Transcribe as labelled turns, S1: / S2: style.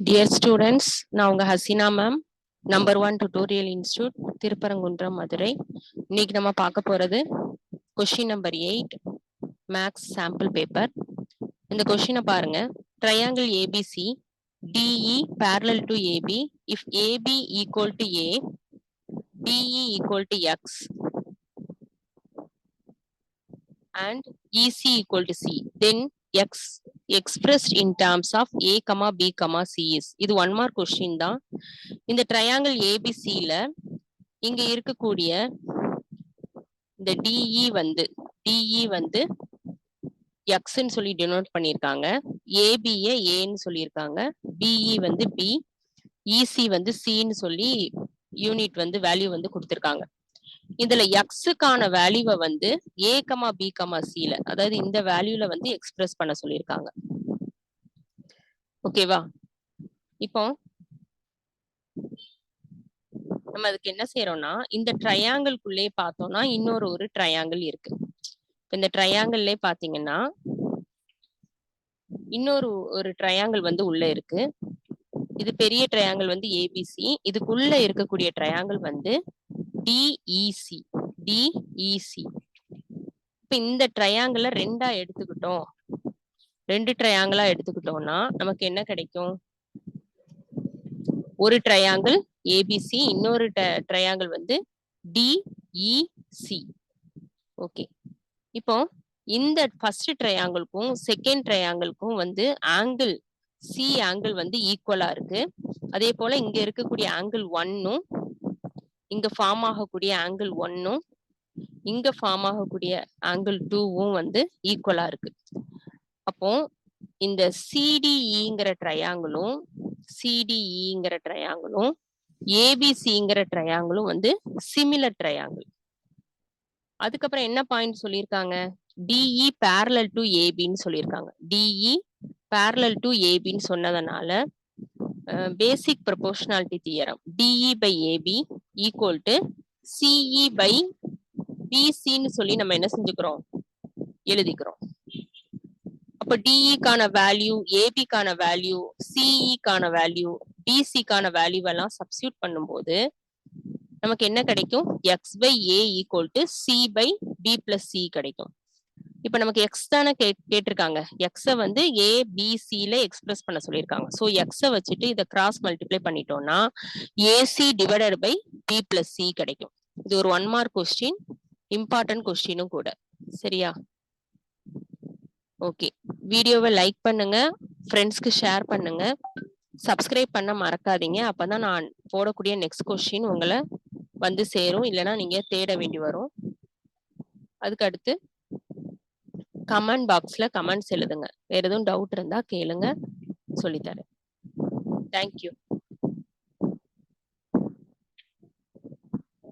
S1: Dear students, நான் உங்க Haseena ma'am, number 1 tutorial institute, Thiruparankundram, Madurai. இன்னைக்கு நம்ம பார்க்க போறது question number 8 maths sample paper. இந்த கொஸ்டினை பாருங்க. Triangle ABC DE parallel to AB if AB equal to A, DE equal to X and EC equal to C, then X expressed in terms of A, B, C is. இது 1 mark question தான். இந்த triangle ஏபிசில இங்க இருக்கக்கூடிய இந்த DE வந்து எக்ஸ்ன்னு சொல்லி denote பண்ணியிருக்காங்க. ஏபிய ஏன்னு சொல்லியிருக்காங்க. பிஇ வந்து பி, இசி வந்து சின்னு சொல்லி யூனிட் வந்து வேல்யூ வந்து கொடுத்துருக்காங்க. இதுல எக்ஸுக்கான வேல்யூவை வந்து ஏ கமா பி கமா சில, அதாவது இந்த வேல்யூல வந்து எக்ஸ்பிரஸ் பண்ண சொல்லியிருக்காங்க. ஓகேவா? இப்போ நம்ம அதுக்கு என்ன செய்யறோம்னா, இந்த ட்ரையாங்கிள்குள்ளே பார்த்தோம்னா இன்னொரு ஒரு ட்ரையாங்கிள் இருக்கு. இந்த ட்ரையாங்கிள்லே பாத்தீங்கன்னா இன்னொரு ஒரு ட்ரையாங்கிள் வந்து உள்ள இருக்கு. இது பெரிய ட்ரையாங்கிள் வந்து ஏபிசி. இதுக்குள்ள இருக்கக்கூடிய ட்ரையாங்கிள் வந்து டிஇசி. இப்ப இந்த ட்ரையாங்கிள ரெண்டா எடுத்துக்கிட்டோம். 2 ட்ரையாங்கிளா எடுத்துக்கிட்டோம்னா நமக்கு என்ன கிடைக்கும்? ஒரு ட்ரையாங்கிள் ஏபிசி, இன்னொரு ட்ரையாங்கிள் வந்து டிஇசி. ஓகே. இப்போ இந்த ஃபர்ஸ்ட் ட்ரையாங்கிள்க்கும் செகண்ட் ட்ரையாங்கிள்க்கும் வந்து ஆங்கிள் சி ஆங்கிள் வந்து ஈக்குவலா இருக்கு. அதே போல இங்க இருக்கக்கூடிய ஆங்கிள் 1ம் இங்க ஃபார்ம் ஆகக்கூடிய ஆங்கிள் 1ம் இங்க ஃபார்ம் ஆகக்கூடிய ஆங்கிள் 2வும் வந்து ஈக்குவலா இருக்கு. அப்போ இந்த சிடிஇங்கிற ட்ரையாங்கிளும் ஏபிசிங்கிற ட்ரையாங்கிளும் வந்து சிமிலர் ட்ரையாங்கிள். அதுக்கப்புறம் என்ன பாயிண்ட் சொல்லியிருக்காங்க? டிஇ parallel to ஏபின்னு சொல்லியிருக்காங்க. டிஇ parallel to ஏபின்னு சொன்னதுனால basic proportionality theorem DE by AB equal to CE by பிசின்னு சொல்லி நம்ம என்ன செஞ்சுக்கிறோம்? எழுதிக்கிறோம். அப்ப டிஇக்கான வேல்யூ, ஏபிக்கான வேல்யூ, சிஇக்கான வேல்யூ, பிசிக்கான வேல்யூ எல்லாம் சப்ஸ்டியூட் பண்ணும்போது நமக்கு என்ன கிடைக்கும்? X by A equal to C by B plus C கிடைக்கும். இப்ப நமக்கு எக்ஸ் தானே கேட்டிருக்காங்க. எக்ஸ வந்து ஏ பி சில எக்ஸ்பிரஸ் பண்ண சொல்லியிருக்காங்க. ஸோ எக்ஸ வச்சுட்டு இதை கிராஸ் மல்டிப்ளை பண்ணிட்டோம்னா AC divided by B plus C கிடைக்கும். இது ஒரு 1 மார்க் கொஸ்டின், இம்பார்ட்டன்ட் கொஸ்டினும் கூட. சரியா? ஓகே. வீடியோவை லைக் பண்ணுங்க, ஃப்ரெண்ட்ஸ்க்கு ஷேர் பண்ணுங்க, சப்ஸ்கிரைப் பண்ண மறக்காதீங்க. அப்பதான் நான் போடக்கூடிய நெக்ஸ்ட் கொஸ்டின் உங்களை வந்து சேரும். இல்லைன்னா நீங்க தேட வேண்டி வரும். அதுக்கு அடுத்து கமெண்ட் பாக்ஸ்ல கமெண்ட்ஸ் எழுதுங்க. வேற எதுவும் டவுட் இருந்தா கேளுங்க, சொல்லித்தரேன். தேங்க்யூ.